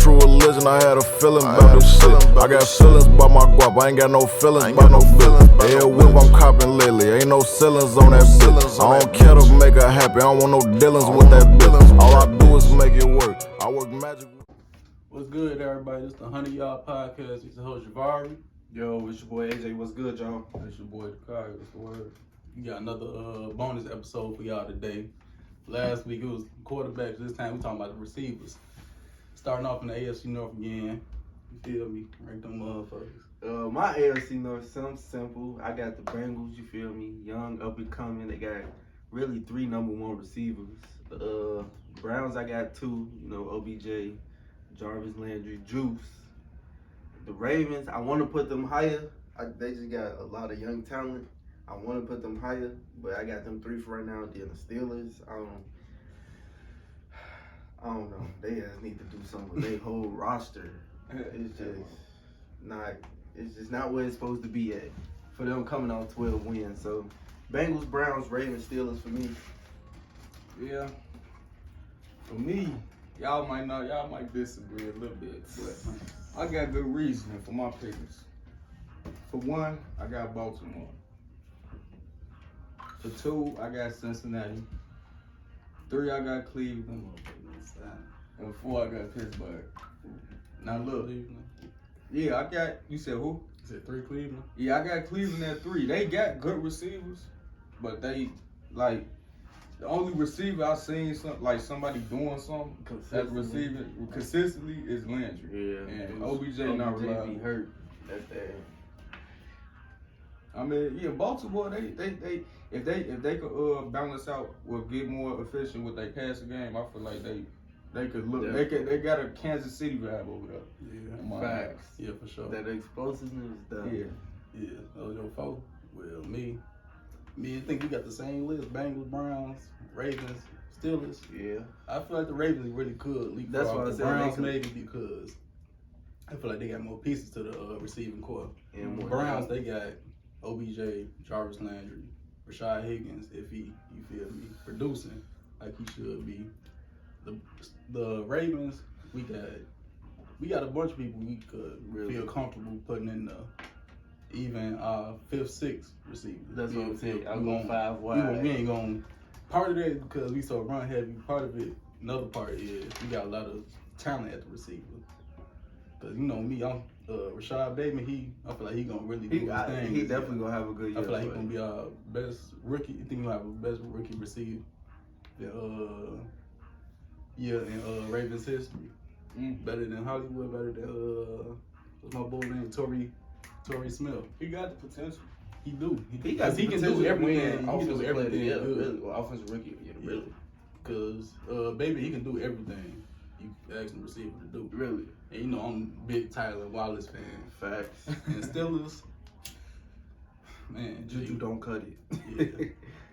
true religion, I had a feeling about this shit. I got feelings about my guap, I ain't got no feelings about no feelings. Yeah, whip I'm copping lately, ain't no ceilings on that bitch. I don't care to make her happy, I don't want no dealings with that bitch. All I do is make it work, I work magic. What's good, everybody? This is the Hunit Y'all podcast. It's the host, Amari. Yo, it's your boy AJ. What's good, y'all? It's your boy, Dakari. What's the word? We got another bonus episode for y'all today. Last week, it was quarterbacks. This time, we talking about the receivers. Starting off in the AFC North again. You feel me? Rank them motherfuckers. My AFC North, something simple. I got the Bengals, you feel me? Young, up and coming. They got really 3 number 1 receivers. Browns, I got 2. You know, OBJ, Jarvis Landry, Juice. The Ravens, I want to put them higher. They just got a lot of young talent. I want to put them higher, but I got them 3 for right now. Then the Steelers, I don't know. They just need to do something with their whole roster. It's just not where it's supposed to be at for them coming out 12 wins. So Bengals, Browns, Ravens, Steelers for me. Yeah. For me, y'all might disagree a little bit, but I got good reasoning for my picks. For 1, I got Baltimore. For 2, I got Cincinnati. 3, I got Cleveland. And 4, I got Pittsburgh. Now look, yeah, I got, you said who? You said 3 Cleveland? Yeah, I got Cleveland at 3. They got good receivers, but they, like, the only receiver I've seen somebody doing something at receiver consistently is Landry. Yeah, and OBJ not reliable. be hurt. That's that. I mean, yeah, Baltimore. They if they could balance out or get more efficient with their passing game, I feel like they could look. They got a Kansas City vibe over there. Yeah, facts. Yeah, for sure. That explosiveness is done. Yeah. That was your fault. Well, me, I think we got the same list: Bengals, Browns, Ravens, Steelers. Yeah. I feel like the Ravens really could leapfrog That's what I the said. Browns, maybe because I feel like they got more pieces to the receiving core. And more Browns, they got OBJ, Jarvis Landry, Rashad Higgins, if he, you feel me, producing like he should be. The Ravens, we got a bunch of people we could really feel comfortable putting in the even 5th, 6th receivers. That's what I'm saying. I'm going 5 wide. We ain't going. Part of that because we so run heavy. Part of it, another part is we got a lot of talent at the receiver. Cause you know me, I'm Rashad Bateman. I feel like he gonna really do his thing. He definitely gonna have a good year. I feel like he gonna be our best rookie. You think he'll have a best rookie receiver? In Ravens history. Better than Hollywood. Better than what's my boy name? Torrey Smith. He got the potential. He do. He can do everything. He can do everything. Really. Well, offensive rookie. Yeah, really. Cause baby, he can do everything you ask the receiver to do. Really. And you know I'm a big Tyler Wallace fan. Facts. And Steelers, man, Juju don't cut it. Yeah.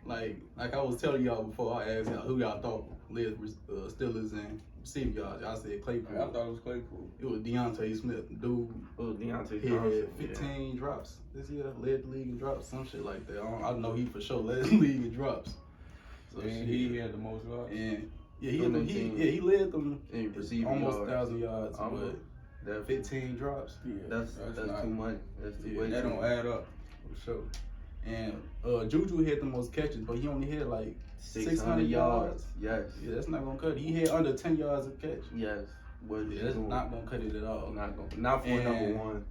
Like I was telling y'all before, I asked y'all who y'all thought led Steelers and receiver yards. Y'all said Claypool. I thought it was Claypool. It was Deontay Smith, dude. Oh, Deontay He Johnson. had 15 drops this year, led the league in drops, some shit like that. I know he for sure led the league in drops. So and he had the most yards. And he led them in receiving almost yards. 1,000 yards, but that 15 drops. Yeah, that's too much. That's too much. That don't add up for sure. And Juju had the most catches, but he only had like 600 yards. Yes. Yeah, that's not gonna cut it. He had under 10 yards a catch. Yes. Yeah, that's not gonna cut it at all. Not for number 1.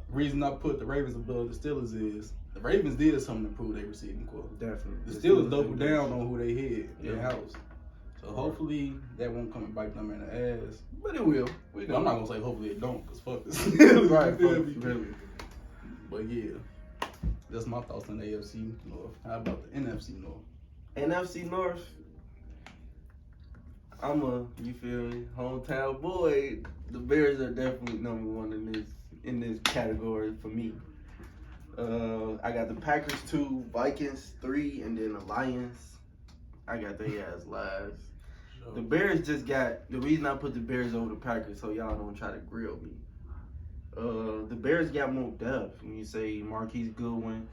Reason I put the Ravens above the Steelers is the Ravens did something to improve their receiving core. Definitely. The Steelers doubled down on who they had in the house. So hopefully that won't come and bite them in the ass. But it will. I'm not gonna say hopefully it don't, cause fuck this. Right. Really. But yeah, that's my thoughts on the AFC North. How about the NFC North? NFC North. You feel me, hometown boy. The Bears are definitely number 1 in this category for me. I got the Packers 2, Vikings 3, and then the Lions. I got their ass last. Sure. The Bears just got the reason I put the Bears over the Packers, so y'all don't try to grill me. The Bears got more depth. When you say Marquise Goodwin,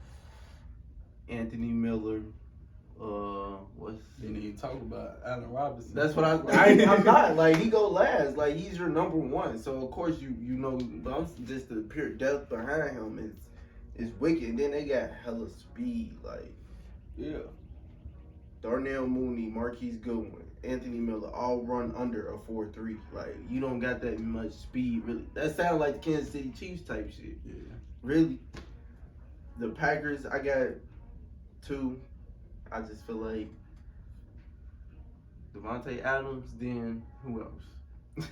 Anthony Miller, Didn't even talk about Allen Robinson. That's what I'm not. Like, he go last. Like, he's your number one. So, of course, you know, just the pure depth behind him is wicked. And then they got hella speed. Like, Yeah. Darnell Mooney, Marquise Goodwin, Anthony Miller all run under a 4.3. Like, you don't got that much speed, really. That sounds like the Kansas City Chiefs type shit. Yeah. Really. The Packers, I got 2. I just feel like Devontae Adams, then who else?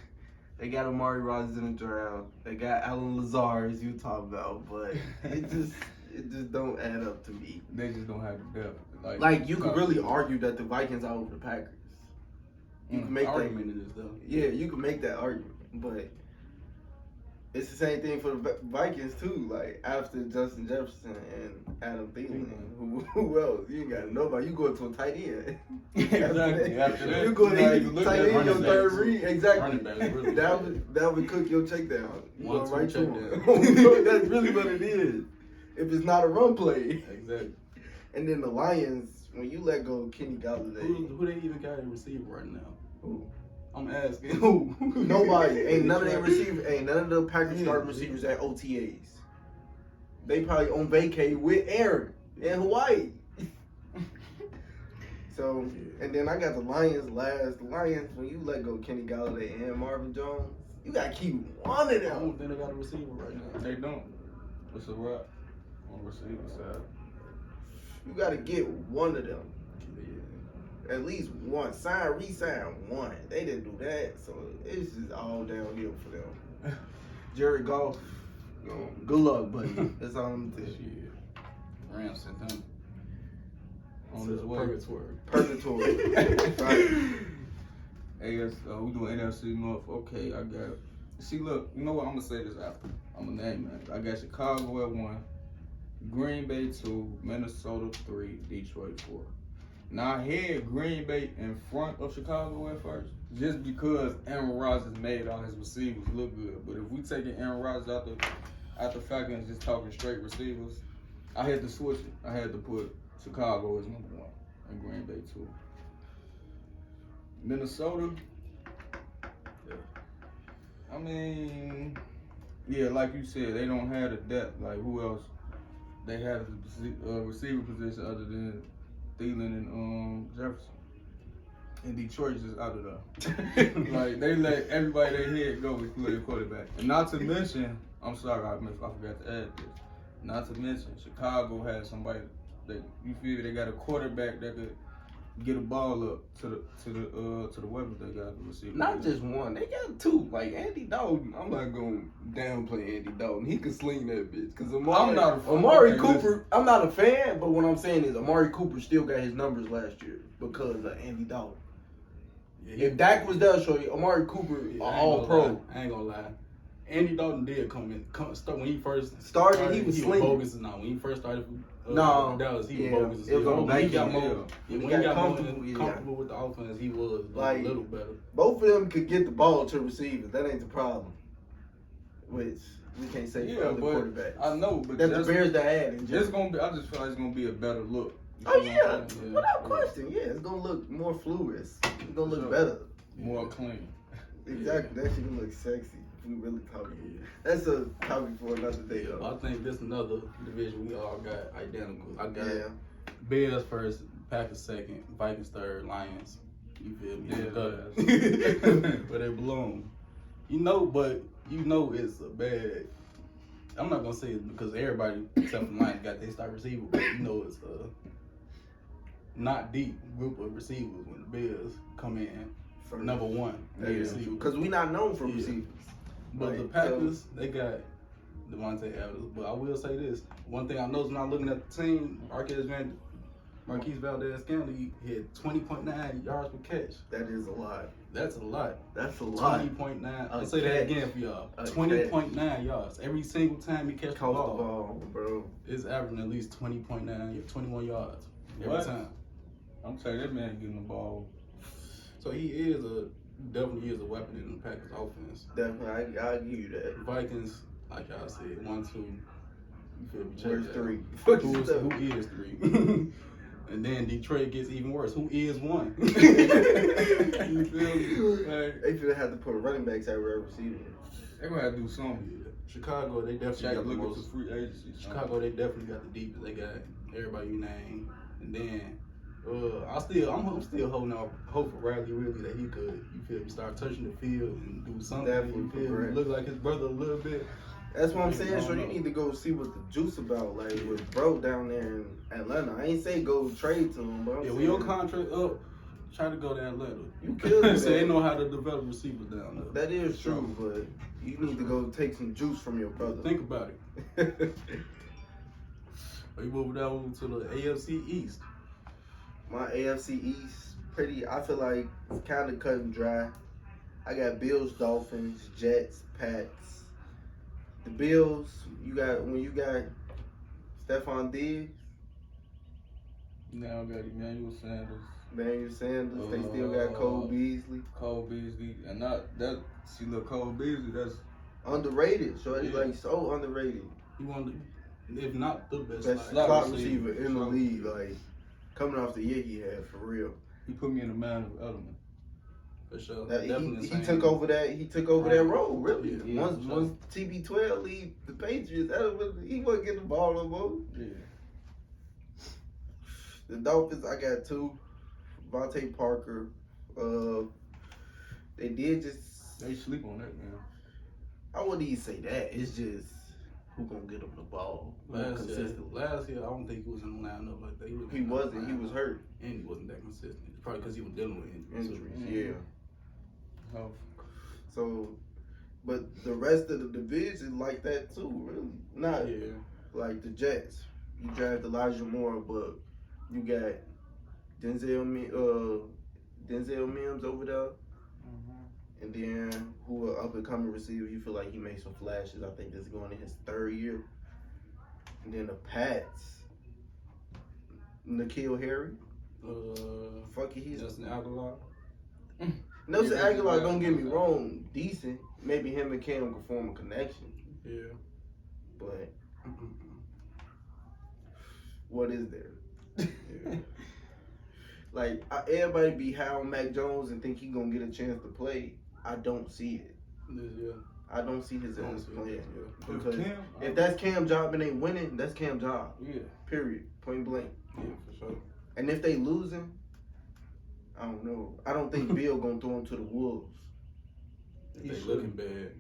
They got Amari Rodgers in the draft. They got Alan Lazard, as you talk about, but it just don't add up to me. They just don't have the depth. Like you could really argue that the Vikings are over the Packers. You can make that argument in this though. Yeah, you can make that argument, but it's the same thing for the Vikings too. Like after Justin Jefferson and Adam Thielen, who else? You ain't got nobody. You go to a tight end. Exactly. After that, you go to tight end your third backs. read. Exactly. Really that would cook your check down. You One, go right two to check him. That's really what it is. If it's not a run play. Exactly. And then the Lions, when you let go of Kenny Galladay, Who they even got a receiver right now? who? I'm asking who? Nobody. Ain't none of their receivers. Ain't none of the Packers starting receivers at OTAs. They probably on vacay with Aaron in Hawaii. So, and then I got the Lions last. The Lions, when you let go of Kenny Galladay and Marvin Jones, you gotta keep one of I them. don't think they got a receiver right now. They don't. It's a wrap on receiver side. You gotta get one of them. At least one. Resign one. They didn't do that, so it's just all downhill for them. Jared Goff, good luck, buddy. That's all I'm telling you. Shit. Rams sent him On his way. Purgatory. Right. We doing NFC North. Okay, I got. See, look, you know what? I'm gonna say this after. I'm gonna name it. I got Chicago at 1, Green Bay 2, Minnesota 3, Detroit 4. Now I had Green Bay in front of Chicago at first, just because Aaron Rodgers made all his receivers look good. But if we taking Aaron Rodgers out the Falcons, just talking straight receivers, I had to switch it. I had to put Chicago as number 1 and Green Bay 2. Minnesota. I mean, yeah, like you said, they don't have the depth. Like, who else? They have the receiver position other than Thielen and Jefferson. And Detroit's just out of there. Like, they let everybody they hit go with their quarterback. And not to mention, I'm sorry, I forgot to add this. Not to mention, Chicago has somebody that you feel they got a quarterback that could get a ball up to the weapons they got to receive. Not just one, they got 2. Like Andy Dalton, I'm not gonna downplay Andy Dalton. He can sling that bitch. Cause Amari Cooper, I'm not a fan, but what I'm saying is Amari Cooper still got his numbers last year because of Andy Dalton. Yeah, if Dak was there, show you Amari Cooper, all pro. I ain't gonna lie. Andy Dalton did start when he first started. He was slinging. Bogus. No, when he first started. Dallas, he was bogus. It was on when he got back more, when he got comfortable with the offense, he was like, a little better. Both of them could get the ball to receivers. That ain't the problem. Which we can't say for other quarterbacks. I know, but that's the Bears that had. It's gonna be. I just feel like it's gonna be a better look. Oh yeah, without question. Yeah, it's gonna look more fluid. It's gonna look better. More clean. Exactly. That shit gonna look sexy. We really talking. That's a topic for another day, though. I think this another division we all got identical. I got Bears first, Packers second, Vikings third, Lions. You feel me? Yeah. Where they belong. But it's a bad. I'm not gonna say it because everybody except for the Lions got their star receiver, but it's a not deep group of receivers when the Bears come in for number 1. Because we not known for receivers. But the Packers, they got Devontae Adams. But I will say this. One thing I noticed when I looking at the team, Marquise Valdez-Scantling hit 20.9 yards per catch. That is a lot. That's a lot. That's a lot. 20.9. I'll say that again for y'all. 20.9 yards. Every single time he catch the ball, bro. It's averaging at least 20.9, 21 yards every time. I'm telling you, that man getting the ball. So he definitely is a weapon in the Packers offense. Definitely, I'll give you that. Vikings, like y'all said, 1, 2. You feel me? Where's 3? Who is 3? And then Detroit gets even worse. Who is one? You feel me? Like, They should have to put running backs at wide receiver. They're gonna have to do something. Chicago, they definitely Check got the looking for most. free agency. Chicago, they definitely got the deepest. They got everybody you name. And then, I'm still holding out hope for Riley really that he could, you feel me, start touching the field and do something. Definitely You feel me? progress. Look like his brother a little bit. That's what I'm I saying. don't So you know. need to go see what the juice about. Like with bro down there in Atlanta. I ain't say go trade to him, but I'm Yeah, saying, when your contract up, try to go to Atlanta. You could do So they that. know how to develop receivers down there. That is true, but you need to go take some juice from your brother. Think about it. We move down to the AFC East. My AFC East, I feel like it's kind of cut and dry. I got Bills, Dolphins, Jets, Pats. The Bills, when you got Stephon Diggs, Now got Emmanuel Sanders, Daniel Sanders, they still got Cole Beasley. Cole Beasley, and look, Cole Beasley, that's Underrated, so it's Yeah. like so underrated. He wanted, if not the best, Best slot slot receiver. receiver in the league, like coming off the year he had for real. he put me in the man of element. For sure. That, Definitely he the same. took over that. He took over that role, really. Yeah, once for sure. once TB12 leave the Patriots, he wasn't getting the ball no more. Yeah. The Dolphins, I got two. Vontae Parker. They did just. They sleep on that, man. I wouldn't even say that. It's just who gonna get him the ball Last year, consistently. I don't think he was in the lineup like that. He wasn't. He was hurt. And he wasn't that consistent. Probably because he was dealing with injuries. Injuries. Yeah. Oh, So, but the rest of the division like that too. Really, not Yeah. like the Jets. You draft Elijah Moore, but you got Denzel Mims over there, and then who an up and coming receiver. You feel like he made some flashes. I think this is going in his third year. And then the Pats, N'Keal Harry. Fuck it, he's Justin Aguilar. Nelson Yeah, Aguilar. yeah, Don't get me yeah. wrong, decent. Maybe him and Cam can form a connection, Yeah. but what is there? Like everybody be high on Mac Jones and think he gonna get a chance to play. I don't see it. Yeah. I don't see his ass playing. Yeah. Because Cam, if that's Cam job and they winning, that's Cam job. yeah. Period. Point blank. Yeah, for sure. And if they losing, I don't know. I don't think Bill gonna throw him to the wolves. If He they should. looking bad.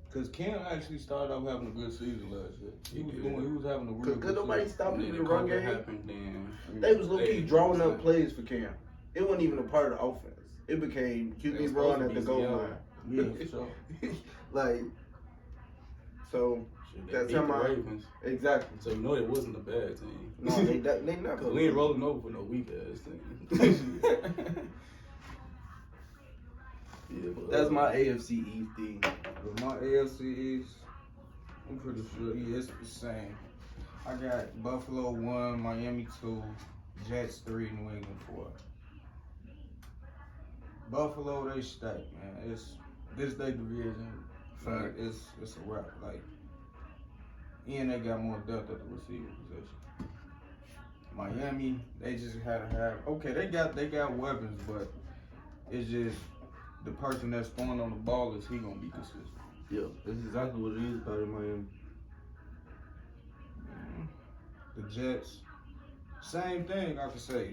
Because Cam actually started off having a good season last year. He was having a real Could good nobody season. stop And him then in the the run COVID game? happened, then They was low key Hey, drawing what's up that? plays for Cam. It wasn't even a part of the offense. It became They was QB supposed run to at the be goal CL. line. Yeah, for sure. Like, so shit, they That's beat how the my- Ravens. exactly. So you know it wasn't a bad team. No, they not. Cause we ain't rolling over for no weak ass team. Yeah, but, That's my AFC East team. But my AFC East, I'm pretty sure, yeah, it's the same. I got Buffalo 1, Miami 2, Jets 3, New England 4. Buffalo, they stacked, man. This they division. Fact. It's a wrap. Like, and they got more depth at the receiver position. Miami, they just had to have. Okay, they got weapons, but it's just the person that's throwing on the ball is he gonna be consistent. Yeah, that's exactly what it is about in Miami. The Jets, same thing. I could say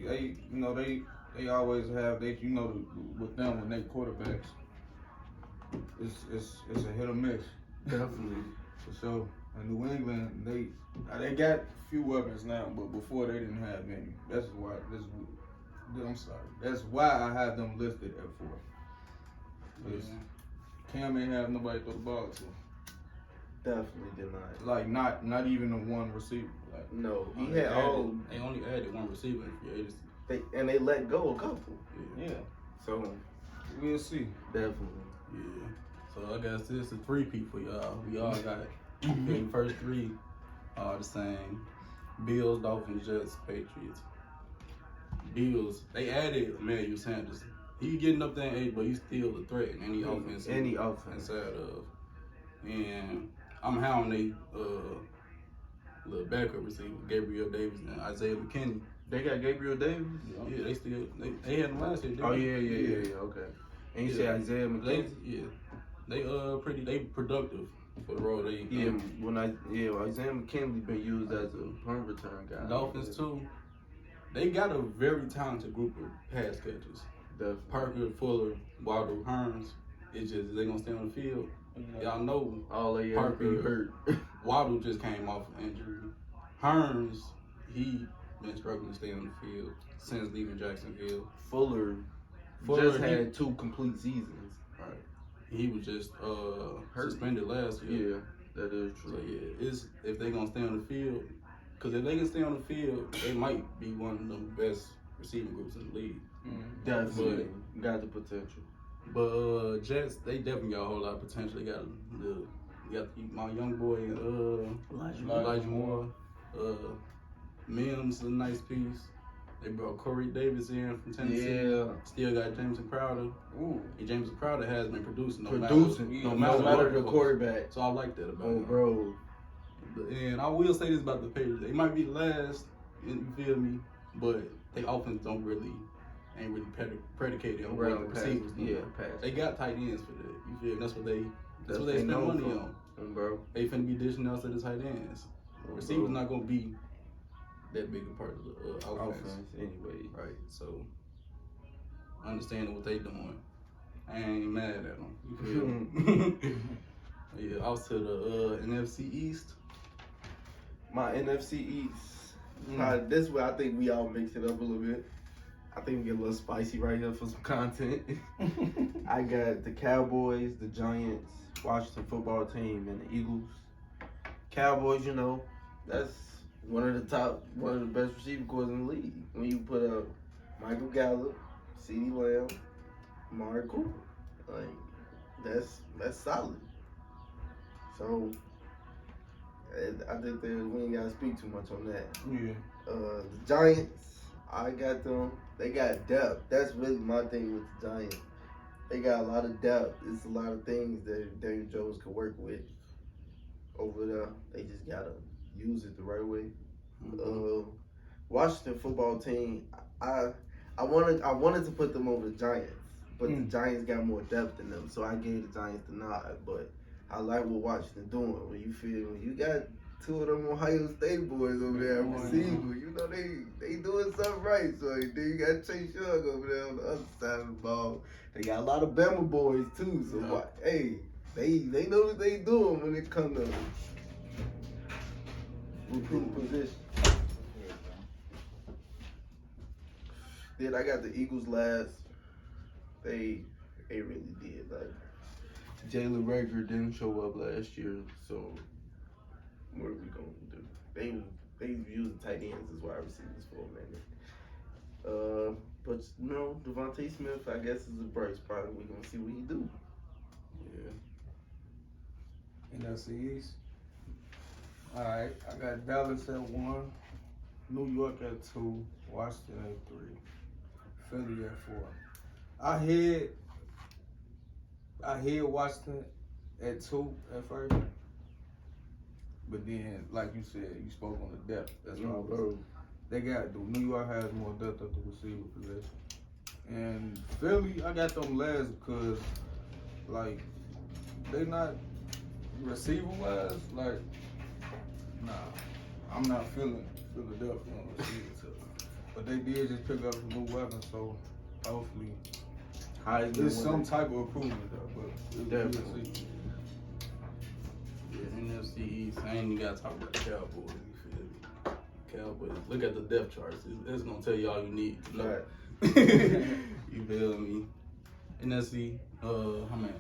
they always have with them when they quarterbacks, it's a hit or miss. Definitely. For sure. In New England, they got a few weapons now, but before they didn't have any. I'm sorry. That's why I have them listed at 4. Because Cam ain't have nobody to throw the ball to. Definitely did not. Like not even a one receiver. Like No, he they had all. They only added one receiver in free agency. They let go a couple. yeah, So we'll see. definitely. Yeah. So I guess this is a 3-peat for y'all. We all got the first 3 are the same. Bills, Dolphins, Jets, Patriots. Bills, they added Emmanuel Sanders. He getting up there in age, but he's still a threat in any offense. Any offense. Inside of. And I'm high on they little backup receiver, Gabriel Davis and Isaiah McKinney. They got Gabriel Davis? Yeah, they had him last year. Oh, yeah, okay. And you say Isaiah McKenzie? They productive for the role they Yeah, Isaiah McKenzie been used as a punt return guy. Dolphins too. They got a very talented group of pass catchers. Definitely. Parker, Fuller, Wilder, Hearns. It's just they gonna stay on the field. Y'all know all they Parker hurt. Waddle just came off an injury. Hearns, he been struggling to stay on the field since leaving Jacksonville. Fuller just had 2 complete seasons. Right. He was just suspended last year. Yeah, that is true. So yeah, it's if they gonna stay on the field, because if they can stay on the field, they might be one of the best receiving groups in the league. Definitely got the potential. But Jets, they definitely got a whole lot of potential. They got my young boy Elijah Moore. Mims is a nice piece. They brought Corey Davis in from Tennessee. Yeah. Still got Jameson Crowder. Ooh. And Jameson Crowder has been producing No matter the quarterback. So I like that about him. Bro. And I will say this about the Patriots. They might be last, you feel me? But their offense ain't really predicated on what the receivers do. They got tight ends for that. You feel me? That's what they spend money on. Bro. They finna be dishing out to the tight ends. Receivers not gonna be that big a part of the offense anyway. Right. So understanding what they doing, I ain't mad at them. You feel me? Yeah. Off to the NFC East. My NFC East. This way, I think we all mix it up a little bit. I think we get a little spicy right here for some content. I got the Cowboys, the Giants, Washington football team, and the Eagles. Cowboys, you know, that's one of the best receiving corps in the league. When you put up Michael Gallup, CeeDee Lamb, Amari Cooper, like that's solid. So I think we ain't gotta speak too much on that. Yeah. The Giants, I got them. They got depth. That's really my thing with the Giants. They got a lot of depth. It's a lot of things that Daniel Jones could work with over there. They just gotta use it the right way. Washington football team, I wanted to put them over the Giants, but the Giants got more depth than them, so I gave the Giants the nod. But I like what Washington doing. When you got 2 of them Ohio State boys over there at receiver, you know they doing something right. So then you got Chase Young over there on the other side of the ball. They got a lot of Bama boys too. So hey, they know what they doing when it comes to recruiting position. Then I got the Eagles last. They really did. Like Jalen Rager didn't show up last year, so what are we gonna do? They used tight ends as wide receivers for a minute. But you know, Devontae Smith, I guess, is a bright spot. We gonna see what he do. Yeah. NFC East. All right, I got Dallas at 1, New York at 2, Washington at 3, Philly at 4. I had Washington at 2 at first, but then, like you said, you spoke on the depth. That's why they got. New York has more depth at the receiver position, and Philly, I got them last because, like, they not receiver wise. Like, nah, I'm not feeling Philadelphia on receiver too. But they did just pick up some new weapons, so hopefully. There's some type of improvement though, but definitely. Yeah, NFC East. I ain't even gotta talk about the Cowboys. You feel me? Cowboys. Look at the depth charts. It's gonna tell you all you need to know. Right. You feel me? NFC. How many?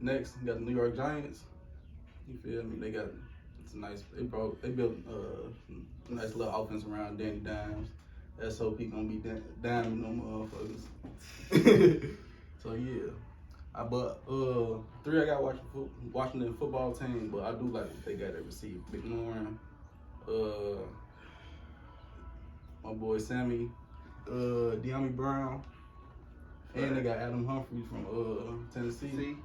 Next, we got the New York Giants. You feel me? They got. It's a nice. They built a nice little offense around Danny Dimes. Let's hope he gonna be diming them motherfuckers. So yeah, but 3 I got Washington football team, but I do like what they got at receiver. Big Lauren, my boy Sammy, De'Ami Brown, and they got Adam Humphries from Tennessee.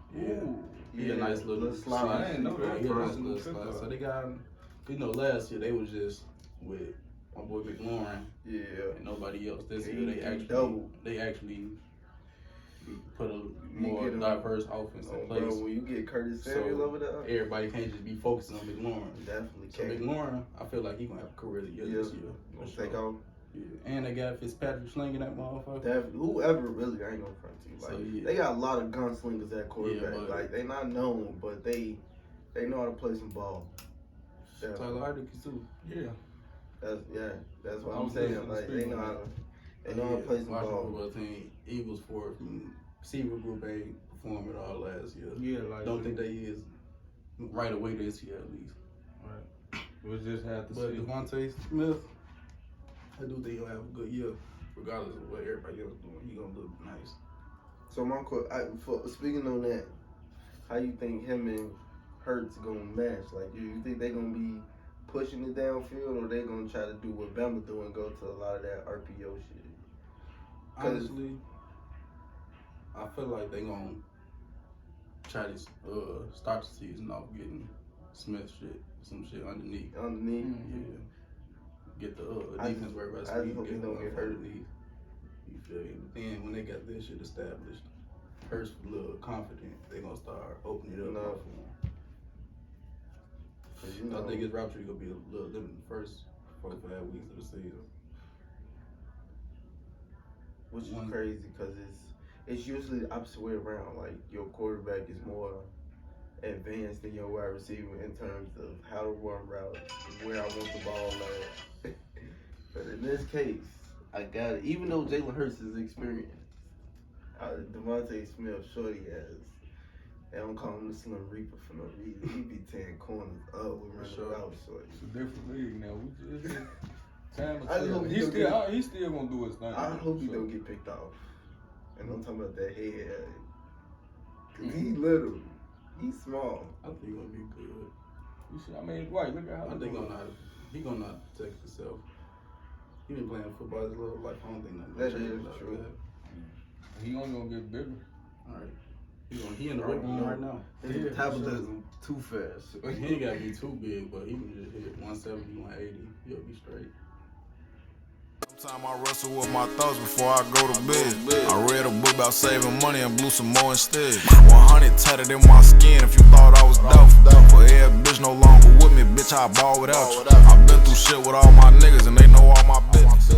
He a nice little slide. I didn't know that. He a nice little slide. So they got, last year they was just with my boy McLaurin, Yeah. and nobody else this Yeah, year. double. They actually put a You more get 'em. diverse offense in place. Bro, when you get Curtis Samuel over there, Everybody can't just be focusing on McLaurin. definitely So can't. McLaurin, I feel like he gonna have a career year this year. Gonna For take sure. off. Yeah. And they got Fitzpatrick slinging that motherfucker. Definitely. Whoever really, I ain't gonna front to you. Like, So, yeah. they got a lot of gunslingers at quarterback. Yeah, but- like, they not known, but they know how to play some ball. Definitely. Tyler Heineke too. Yeah. That's what I I'm was saying. listening to Like, Steve they know on how that. they know how to play some Washington ball. football team, Eagles fourth, and receiver group ain't performed at all last year. Yeah, like Don't think they is right away this year at least. Right. We'll just have to But see. Devontae Smith, I do think he'll have a good year, regardless of what everybody else doing. He gonna look nice. So speaking on that, how you think him and Hurts gonna match? Like, you think they gonna be pushing it downfield, or they gonna try to do what Bama do and go to a lot of that RPO shit? Honestly, I feel like they gonna try to start the season off getting Smith some shit underneath. Underneath, Yeah. Get the I defense just- where rest I just hope he don't get hurt. underneath. You feel me? But then when they got this shit established, Hurts a little confident, they gonna start opening it up No. more for him. 'Cause, you know, I think his route tree gonna be a little limited the first 4-5 weeks of the season. which is one- crazy because it's usually the opposite way around. Like, your quarterback is more advanced than your wide receiver in terms of how to run routes, where I want the ball at. But in this case, I got it. Even though Jalen Hurts is experienced, Devontae Smith, shorty ass. They don't call him the Slim Reaper for no reason. He be tearing corners up with running Sure. routes, shorty. It's a different league now. We just time to I just tell. hope He's still gonna do his thing. I hope he So, don't get picked off. And I'm talking about that head. Cause he little. He's small. I think he gonna be good. you see, I mean, right? Look at how I think he gonna not protect himself. He been playing football his whole life. I don't think nothing That gonna change is like true. that. he only gonna get bigger. All right. He in the weight room right now. His Yeah, metabolism too fast. He ain't gotta be too big, but he can just hit 170, 180. He'll be straight. Sometimes I wrestle with my thoughts before I go to bed. I read a book about saving money and blew some more instead. 100 tatted in my skin if you thought I was doubtful. But every bitch no longer with me, bitch, I ball without you. I been through shit with all my niggas and they know all my business.